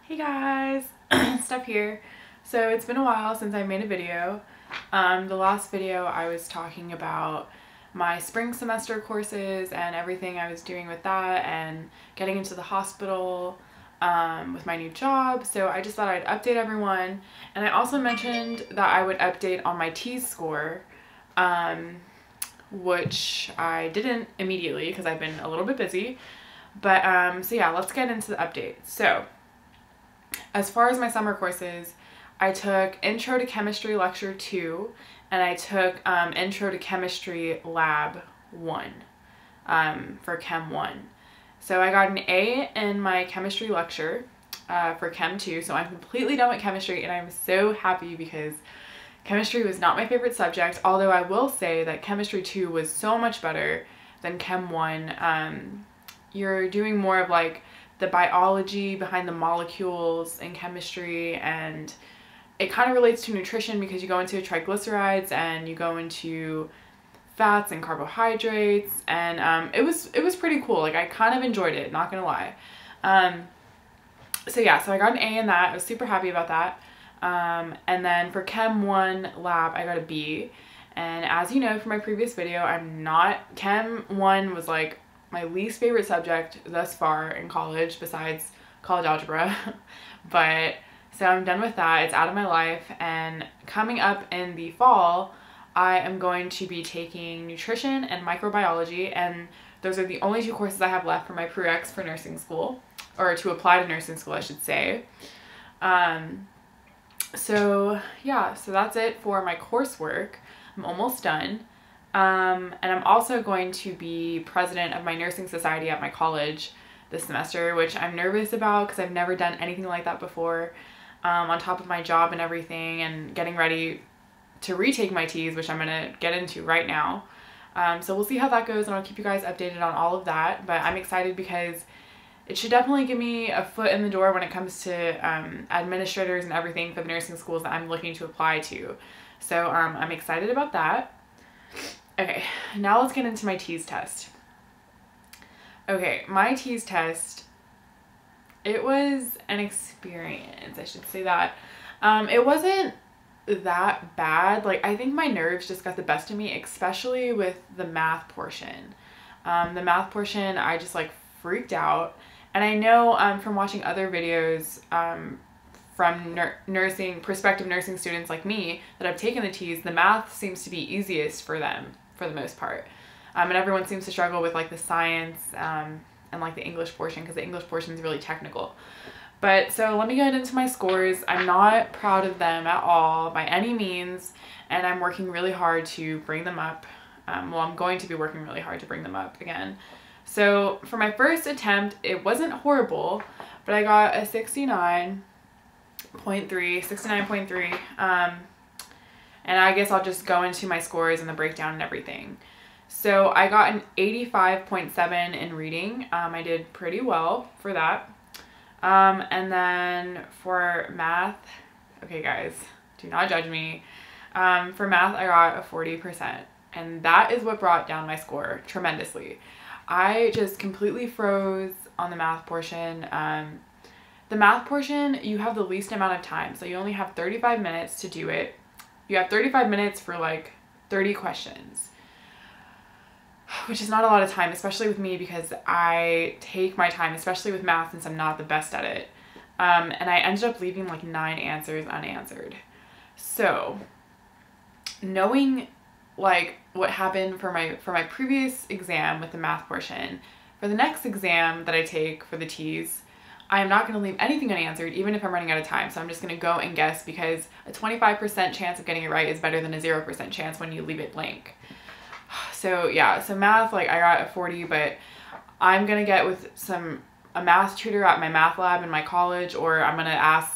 Hey guys, Steph here. So it's been a while since I made a video. The last video I was talking about my spring semester courses and everything I was doing with that and getting into the hospital with my new job. So I just thought I'd update everyone. And I also mentioned that I would update on my TEAS score, which I didn't immediately because I've been a little bit busy. But so yeah, let's get into the update. So as far as my summer courses, I took Intro to Chemistry Lecture 2 and I took Intro to Chemistry Lab 1 for Chem 1. So I got an A in my chemistry lecture for Chem 2, so I'm completely done with chemistry and I'm so happy because chemistry was not my favorite subject, although I will say that chemistry 2 was so much better than Chem 1. You're doing more of like the biology behind the molecules in chemistry, and it kind of relates to nutrition because you go into triglycerides and you go into fats and carbohydrates, and it was pretty cool. Like I kind of enjoyed it, not gonna lie. So yeah, so I got an A in that. I was super happy about that. And then for Chem 1 lab, I got a B. And as you know from my previous video, Chem 1 was like my least favorite subject thus far in college besides college algebra. But so I'm done with that. It's out of my life. And coming up in the fall, I am going to be taking nutrition and microbiology, and those are the only two courses I have left for my prereqs for nursing school, or to apply to nursing school, I should say. So yeah, so that's it for my coursework. I'm almost done. And I'm also going to be president of my nursing society at my college this semester, which I'm nervous about because I've never done anything like that before, on top of my job and everything, and getting ready to retake my TEAS, which I'm going to get into right now. So we'll see how that goes, and I'll keep you guys updated on all of that. But I'm excited because it should definitely give me a foot in the door when it comes to administrators and everything for the nursing schools that I'm looking to apply to. So I'm excited about that. Okay, now let's get into my TEAS test. Okay, my TEAS test, it was an experience, I should say that. It wasn't that bad. Like, I think my nerves just got the best of me, especially with the math portion. The math portion, I just like freaked out. And I know from watching other videos from prospective nursing students like me that have taken the TEAS, the math seems to be easiest for them for the most part. And everyone seems to struggle with like the science and like the English portion, because the English portion is really technical. But so let me get into my scores. I'm not proud of them at all by any means, and I'm working really hard to bring them up. Well, I'm going to be working really hard to bring them up again. So for my first attempt, it wasn't horrible, but I got a 69.3. And I guess I'll just go into my scores and the breakdown and everything. So I got an 85.7 in reading. I did pretty well for that. And then for math, okay guys, do not judge me. For math, I got a 40%. And that is what brought down my score tremendously. I just completely froze on the math portion. The math portion, you have the least amount of time. So you only have 35 minutes to do it. You have 35 minutes for like 30 questions, which is not a lot of time, especially with me because I take my time, especially with math, since I'm not the best at it. And I ended up leaving like 9 answers unanswered. So knowing like what happened for my previous exam with the math portion, for the next exam that I take for the TEAS, I am not going to leave anything unanswered, even if I'm running out of time. So I'm just going to go and guess, because a 25% chance of getting it right is better than a 0% chance when you leave it blank. So yeah, so math, like I got a 40, but I'm going to get with a math tutor at my math lab in my college, or I'm going to ask,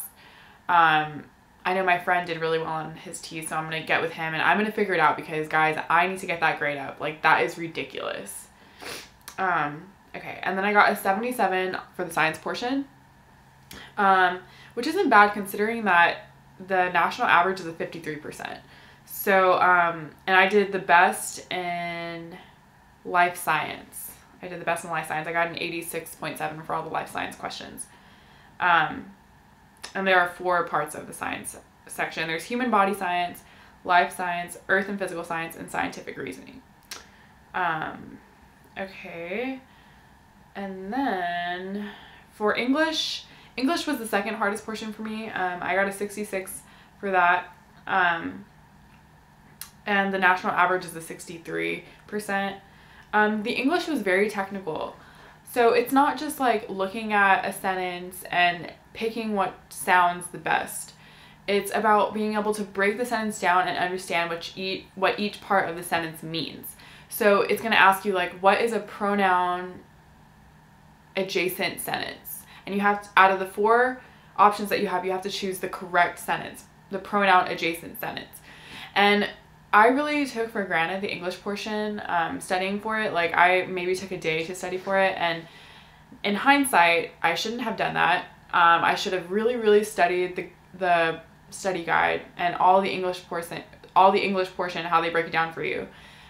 I know my friend did really well on his TEAS, so I'm going to get with him and I'm going to figure it out, because guys, I need to get that grade up. Like, that is ridiculous. Okay, and then I got a 77 for the science portion, which isn't bad considering that the national average is a 53%. So, and I did the best in life science. I got an 86.7 for all the life science questions. And there are 4 parts of the science section. There's human body science, life science, earth and physical science, and scientific reasoning. Okay. And then for English was the second hardest portion for me. I got a 66 for that. And the national average is a 63%. The English was very technical. So it's not just like looking at a sentence and picking what sounds the best. It's about being able to break the sentence down and understand what each part of the sentence means. So it's going to ask you, like, what is a pronoun adjacent sentence? And you have to, out of the 4 options that you have to choose the correct sentence, the pronoun adjacent sentence. And I really took for granted the English portion, studying for it. Like, I maybe took a day to study for it, and in hindsight, I shouldn't have done that. I should have really studied the study guide and all the English portion, how they break it down for you.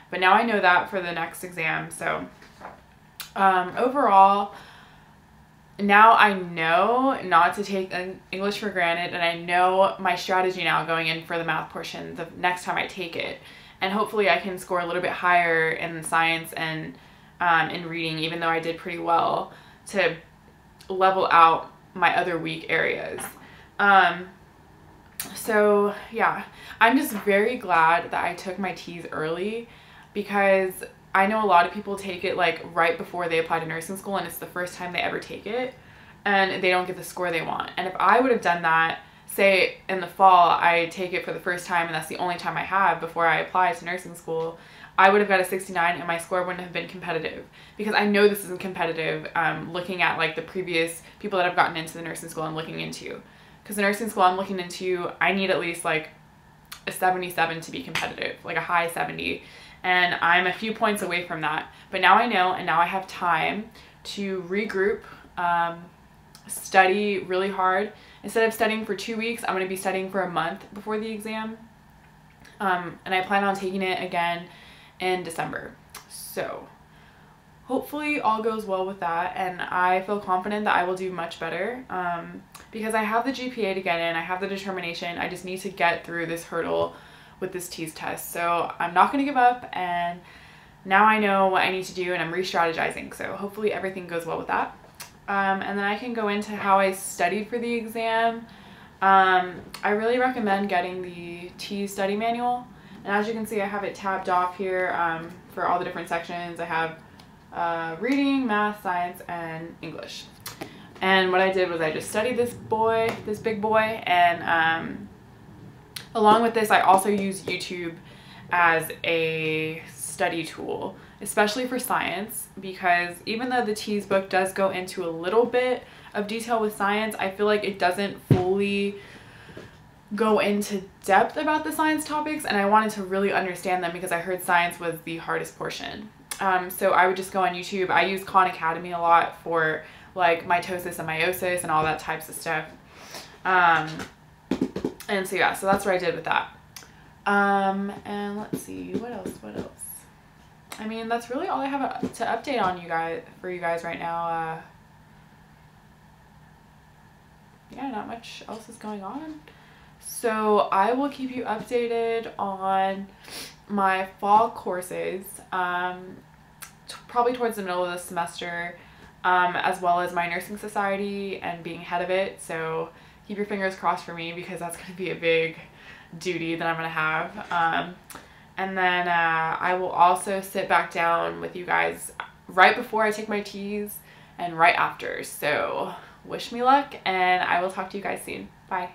But now I know that for the next exam. So overall, now I know not to take English for granted, and I know my strategy now going in for the math portion the next time I take it. And hopefully I can score a little bit higher in science and in reading, even though I did pretty well, to level out my other weak areas. So yeah, I'm just very glad that I took my TEAS early, because I know a lot of people take it like right before they apply to nursing school, and it's the first time they ever take it, and they don't get the score they want. And if I would have done that, say in the fall, I take it for the first time and that's the only time I have before I apply to nursing school, I would have got a 69 and my score wouldn't have been competitive, because I know this isn't competitive, looking at like the previous people that have gotten into the nursing school I'm looking into. Because the nursing school I'm looking into, I need at least like a 77 to be competitive, like a high 70. And I'm a few points away from that. But now I know, and now I have time to regroup, study really hard. Instead of studying for 2 weeks, I'm going to be studying for a month before the exam. And I plan on taking it again in December. So hopefully all goes well with that, and I feel confident that I will do much better, because I have the GPA to get in, I have the determination. I just need to get through this hurdle with this TEAS test. So I'm not going to give up, and now I know what I need to do, and I'm re-strategizing. So hopefully everything goes well with that. And then I can go into how I studied for the exam. I really recommend getting the TEAS study manual. And as you can see, I have it tabbed off here for all the different sections. I have reading, math, science, and English. And what I did was I just studied this big boy, and along with this, I also use YouTube as a study tool, especially for science, because even though the TEAS book does go into a little bit of detail with science, I feel like it doesn't fully go into depth about the science topics, and I wanted to really understand them because I heard science was the hardest portion. So I would just go on YouTube. I use Khan Academy a lot for like mitosis and meiosis and all that types of stuff. And so yeah, so that's what I did with that. And let's see, what else? I mean, that's really all I have to update on for you guys right now. Yeah, not much else is going on. So I will keep you updated on my fall courses, probably towards the middle of the semester, as well as my nursing society and being head of it. So keep your fingers crossed for me, because that's going to be a big duty that I'm going to have. And then I will also sit back down with you guys right before I take my TEAS and right after. So wish me luck, and I will talk to you guys soon. Bye.